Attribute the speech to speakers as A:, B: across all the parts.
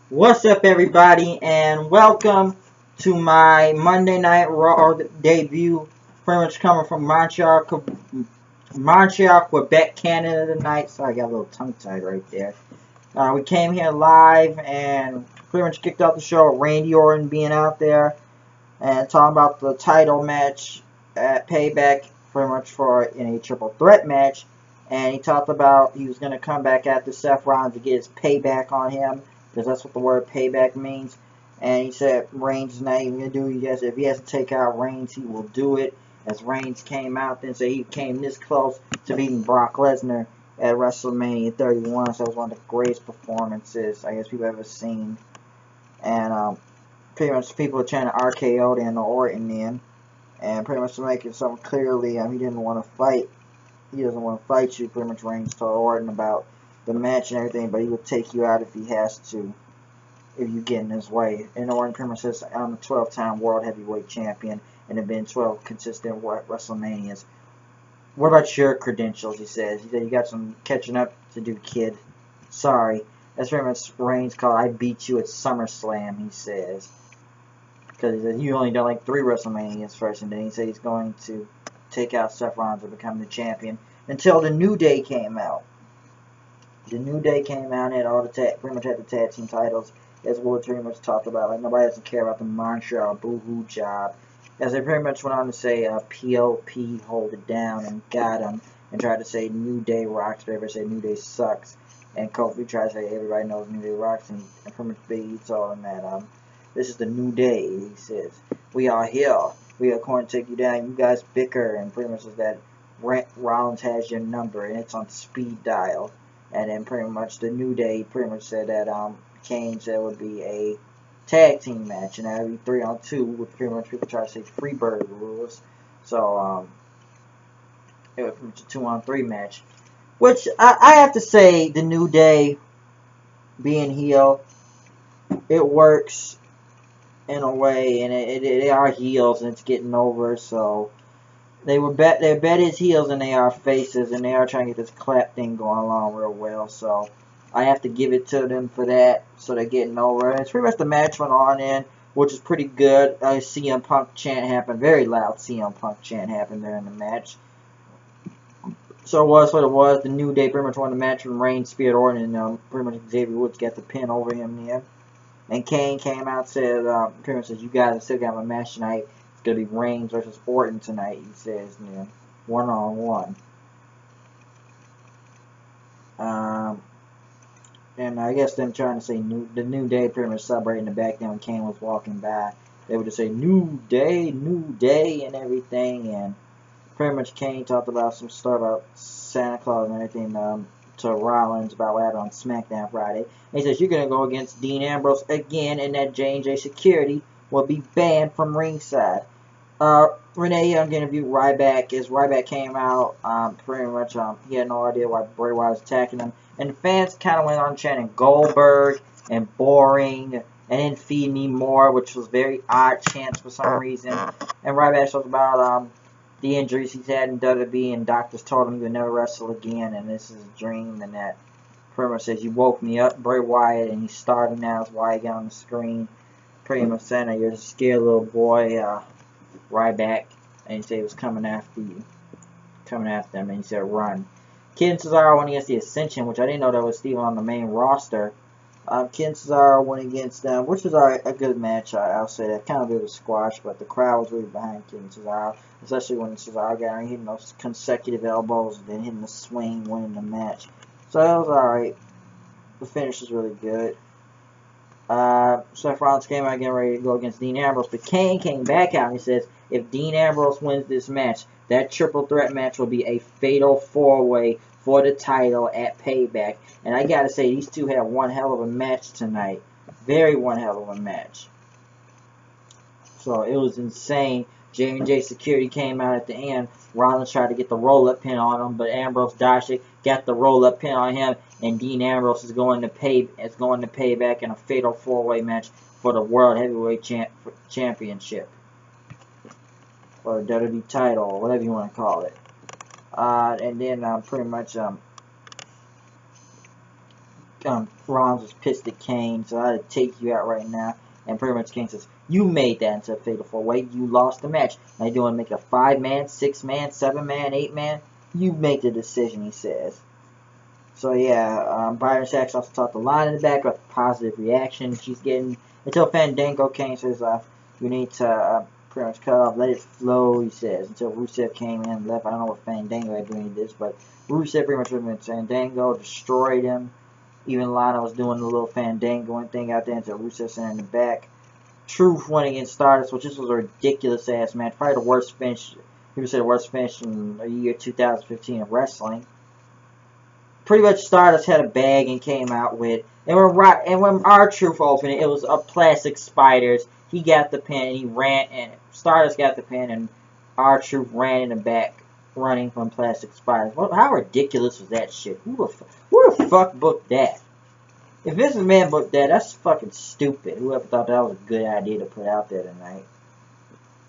A: What's up, everybody, and welcome to my Monday Night Raw debut. Pretty much coming from Montreal, Quebec, Canada tonight. Sorry, I got a little tongue-tied right there. We came here live and pretty much kicked off the show with Randy Orton being out there and talking about the title match at Payback, pretty much in a triple threat match. And he talked about he was going to come back after Seth Rollins to get his payback on him, because that's what the word payback means. And he said Reigns is not even going to do it. Yes, if he has to take out Reigns, he will do it. As Reigns came out, then said he came this close to beating Brock Lesnar at WrestleMania 31. So it was one of the greatest performances I guess we've ever seen. And pretty much people are trying to RKO Dan Orton in, and pretty much to make it something clearly, he didn't want to fight. He doesn't want to fight you. Pretty much Reigns told Orton about the match and everything, but he will take you out if he has to, if you get in his way. And Orton pretty much says, I'm a 12-time world heavyweight champion and have been 12 consistent WrestleManias. What about your credentials, he says. He said, you got some catching up to do, kid. Sorry. That's pretty much Reigns called I beat you at SummerSlam, he says. Because he said, you only done like 3 WrestleManias first, and then he said he's going to take out Seth Rollins and become the champion until the New Day came out. The New Day came out and had all the pretty much had the tag team titles, as Will pretty much talked about. Like, nobody doesn't care about the Montreal boo-hoo job. As they pretty much went on to say, POP hold it down and got him, and tried to say New Day rocks, but everybody said New Day sucks. And Kofi tried to say everybody knows New Day rocks, and pretty much Big E told him that this is the New Day, he says. We are here. We are going to take you down. You guys bicker, and pretty much says that Rollins has your number, and it's on speed dial. And then pretty much the New Day pretty much said that Kane said it would be a tag team match, and that would be 3-on-2, with pretty much people try to say Freebird rules. So it was pretty much a 2-on-3 match, which I have to say, the New Day being heel, it works in a way, and they are heels, and it's getting over. So they're better as heels than they are faces, and they are trying to get this clap thing going along real well. So I have to give it to them for that. So they're getting over. And it's pretty much the match went on in, which is pretty good. CM Punk chant happened, very loud CM Punk chant happened during the match. So it was what it was. The New Day pretty much won the match from Reigns, Spear, Orton, and pretty much Xavier Woods got the pin over him there. And Kane came out and said, pretty much says, you guys are still got a match tonight. It's going to be Reigns versus Orton tonight, he says, one-on-one. And I guess them trying to say the New Day pretty much celebrating the back then when Kane was walking by. They would just say, New Day, and everything. And pretty much Kane talked about some stuff about Santa Claus and everything to Rollins about what happened on SmackDown Friday. And he says, you're going to go against Dean Ambrose again, and that J&J security will be banned from ringside. Renee Young interviewed Ryback. As Ryback came out, pretty much he had no idea why Bray Wyatt was attacking him. And the fans kind of went on chanting Goldberg and boring and then feed me more, which was very odd chants for some reason. And Ryback talked about the injuries he's had in WWE, and doctors told him he would never wrestle again, and this is a dream, and that pretty much says, you woke me up, Bray Wyatt, and he's starting now, is why he got on the screen. Pretty much saying that you're a scared little boy, Ryback, and he said he was coming after you. Coming after him, and he said run. Kid and Cesaro went against the Ascension, which I didn't know that was still on the main roster. Kid and Cesaro went against them, which was a good match, I'll say that. Kind of a bit of a squash, but the crowd was really behind Kid and Cesaro, especially when Cesaro got hitting those consecutive elbows and then hitting the swing, winning the match. So that was alright. The finish was really good. Seth Rollins came out getting ready to go against Dean Ambrose, but Kane came back out and he says, if Dean Ambrose wins this match, that triple threat match will be a fatal 4-way for the title at Payback. And I gotta say, these two had one hell of a match tonight. Very one hell of a match. So it was insane. J&J Security came out at the end. Rollins tried to get the roll-up pin on him, but Ambrose dodged it, got the roll-up pin on him, and Dean Ambrose is going to Payback in a fatal 4-way match for the World Heavyweight Championship, or the WWE title, or whatever you want to call it. And then pretty much Rollins was pissed at Kane, so I had to take you out right now. And pretty much Kane says, you made that into a fatal 4-way. You lost the match. Now you want to make a 5-man, 6-man, 7-man, 8-man? You make the decision, he says. So yeah, Byron Saxton also talked the line in the back about the positive reaction she's getting. Until Fandango Kane says, you need to pretty much cut off, let it flow, he says. Until Rusev came in and left. I don't know what Fandango had doing this, but Rusev pretty much went Fandango, destroyed him. Even Lana was doing the little Fandango thing out there until Rusev sent in the back. Truth went against Stardust, which this was a ridiculous ass match. Probably the worst finish, people say the worst finish in the year 2015 of wrestling. Pretty much Stardust had a bag and came out with, and when R-Truth opened it, it was a plastic spiders. He got the pin and he ran, and Stardust got the pin, and R-Truth ran in the back, running from plastic spiders. How ridiculous was that shit? Who the fuck booked that? If Vince McMahon booked that, that's fucking stupid. Whoever thought that was a good idea to put out there tonight.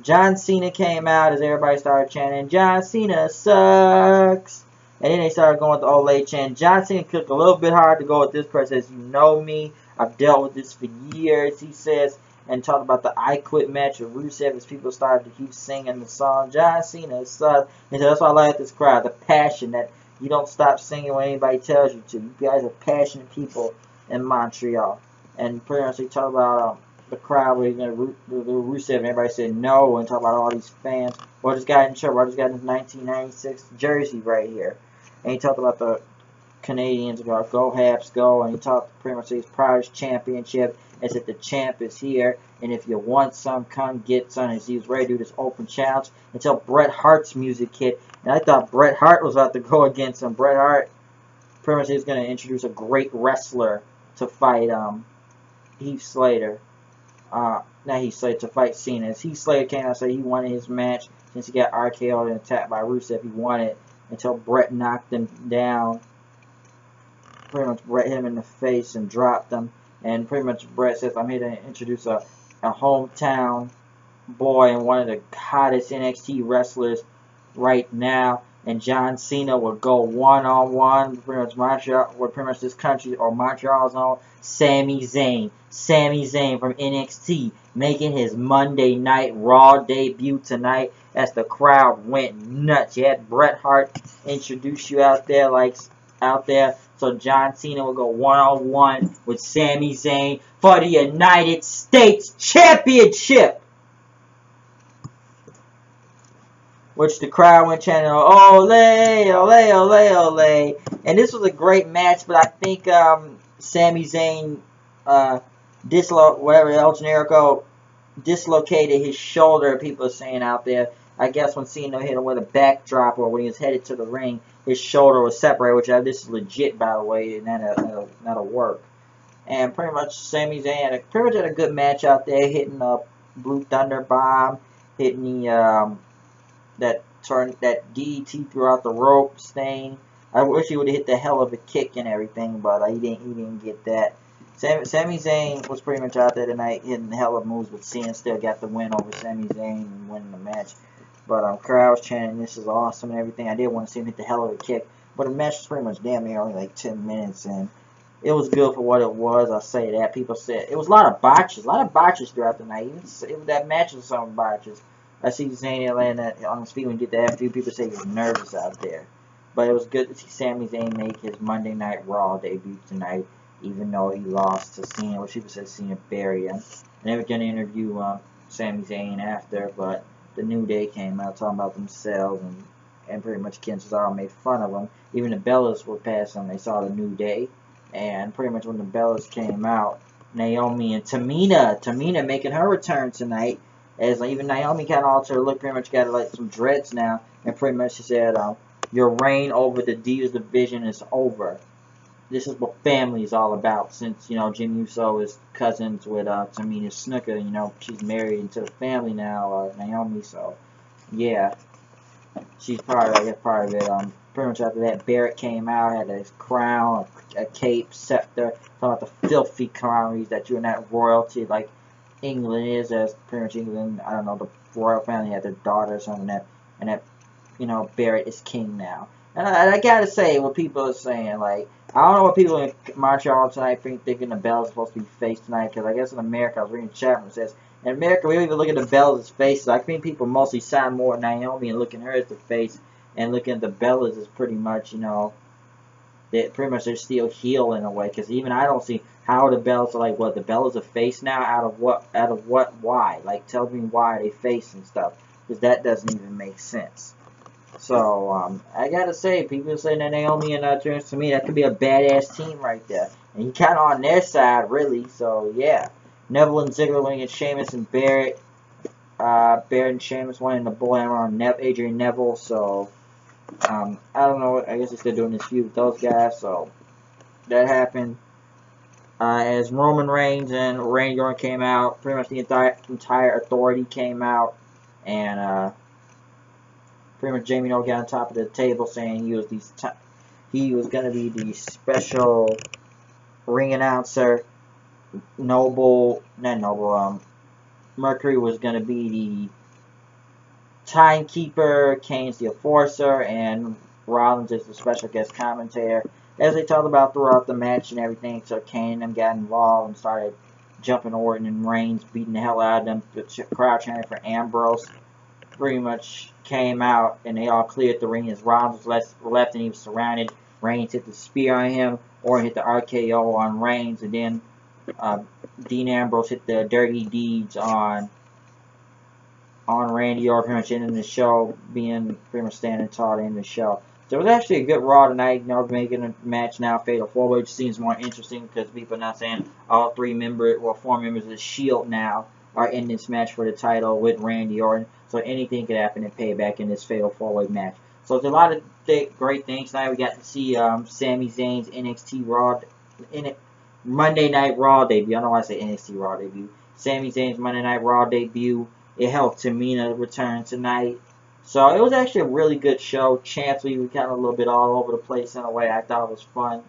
A: John Cena came out as everybody started chanting, John Cena sucks. And then they started going with the old lady chant. John Cena took a little bit hard to go with this person. Says, you know me. I've dealt with this for years, he says. And talked about the I Quit match with Rusev as people started to keep singing the song. John Cena sucks. And so that's why I like this crowd. The passion that you don't stop singing when anybody tells you to. You guys are passionate people in Montreal. And pretty much they talk about the crowd where the Rusev and everybody said no, and talk about all these fans. Well, this guy in shirt, well, this guy in his 1996 jersey right here. And he talked about the Canadians, about go Habs go, and he talked pretty much his proudest championship, and said the champ is here, and if you want some, come get some. And he was ready to do this open challenge until Bret Hart's music hit, and I thought Bret Hart was about to go against him. Bret Hart pretty much he was going to introduce a great wrestler to fight Heath Slater. Not Heath Slater, to fight Cena. As Heath Slater came out and said he wanted his match since he got RKO'd and attacked by Rusev. He wanted until Bret knocked him down. Pretty much Bret hit him in the face and dropped him. And pretty much Bret says, I'm here to introduce a hometown boy and one of the hottest NXT wrestlers right now. And John Cena will go one-on-one, pretty much Montreal, where pretty much this country, or Montreal's own, Sami Zayn. Sami Zayn from NXT, making his Monday Night Raw debut tonight as the crowd went nuts. You had Bret Hart introduce you out there, so John Cena will go one-on-one with Sami Zayn for the United States Championship. Which the crowd went chanting, ole, ole, ole, ole. And this was a great match, but I think Sami Zayn, El Generico, dislocated his shoulder, people are saying out there. I guess when Cena hit him with a backdrop, or when he was headed to the ring, his shoulder was separated, which this is legit, by the way, and that'll work. And pretty much Sami Zayn had a good match out there, hitting a Blue Thunder Bomb, hitting the that DDT throughout the rope stain. I wish he would have hit the hell of a kick and everything, but he didn't get that. Sami Zayn was pretty much out there tonight hitting the hell of moves, but Cena still got the win over Sami Zayn and winning the match. But crowd was chanting, this is awesome and everything. I did want to see him hit the hell of a kick, but the match was pretty much damn near only like 10 minutes, and it was good for what it was. I'll say that. People said it was a lot of botches throughout the night. Even that match was some botches. I see Zayn landing on his feet when he did that. A few people say he was nervous out there. But it was good to see Sami Zayn make his Monday Night Raw debut tonight, even though he lost to Cena, which people said Cena buried him. And they were going to interview Sami Zayn after, but the New Day came out talking about themselves, and pretty much Ken Cesaro made fun of them. Even the Bellas were passing. They saw the New Day, and pretty much when the Bellas came out, Naomi and Tamina making her return tonight. As even Naomi kind of altered her look, pretty much got like some dreads now, and pretty much she said, your reign over the Divas division is over. This is what family is all about. Since Jim Uso is cousins with Tamina Snuka, she's married into the family now, Naomi. So yeah, she's part of it. Pretty much after that, Barrett came out, had his crown, a cape, scepter, talking about the filthy crimes that you're not royalty like England is, as pretty much England, the royal family had their daughter or something, and that Barrett is king now. And I gotta say, what people are saying, like, I don't know what people in Montreal tonight thinking the Bells are supposed to be face tonight, because I guess in America, I was reading the chat room, it says, in America, we don't even look at the Bellas as faces. I think people mostly side more at Naomi and looking at her as the face, and looking at the Bellas as pretty much, you know, pretty much they're still heel in a way, because even I don't see how the Bellas are like, what, the Bellas are face now? Out of what, why? Like, tell me why they face and stuff, because that doesn't even make sense. So, I gotta say, people saying that Naomi and Trish, to me, that could be a badass team right there. And he kind of on their side, really. So, yeah. Neville and Ziggler winning against Sheamus and Barrett. Barrett and Sheamus winning the Bull Hammer on Adrian Neville. So, I don't know. I guess they're still doing this feud with those guys. So, that happened. As Roman Reigns and Randy Orton came out, pretty much the entire Authority came out. And, pretty much Jamie Noble got on top of the table saying he was going to be the special ring announcer. Mercury was going to be the timekeeper, Kane's the enforcer, and Rollins is the special guest commentator. As they talked about throughout the match and everything, so Kane and them got involved and started jumping Orton and Reigns, beating the hell out of them. The crowd chanting for Ambrose. Pretty much came out and they all cleared the ring as Rollins was left and he was surrounded. Reigns hit the spear on him, Orton hit the RKO on Reigns, and then Dean Ambrose hit the Dirty Deeds on Randy Orton, pretty much ending the show, being pretty much standing tall in the show. So it was actually a good Raw tonight. You know, making a match now Fatal 4-Way, which seems more interesting because people are not saying all 4 members of the Shield now are in this match for the title with Randy Orton. So anything could happen in Payback in this Fatal 4-Way match. So it's a lot of great things tonight. We got to see Sami Zayn's NXT Raw, Monday Night Raw debut. I don't know why I say NXT Raw debut. Sami Zayn's Monday Night Raw debut. It helped Tamina return tonight. So it was actually a really good show. Chansley was kind of a little bit all over the place in a way. I thought it was fun.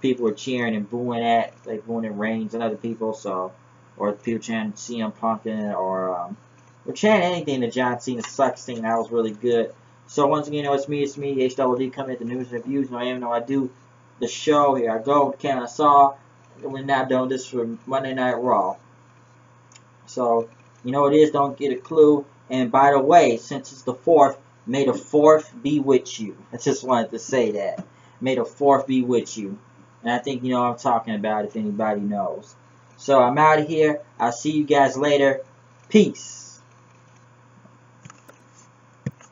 A: People were cheering and booing at Reigns and other people. So, or people chanting CM Punk or chanting anything that John Cena sucks thing. That was really good. So once again, it's me, HWD, coming at the news and reviews. Even though I do the show, here I go, Canada Saw. We're now doing this for Monday Night Raw. So, you know what it is, don't get a clue. And by the way, since it's the 4th, may the 4th be with you. I just wanted to say that. May the 4th be with you. And I think you know what I'm talking about if anybody knows. So I'm out of here. I'll see you guys later. Peace.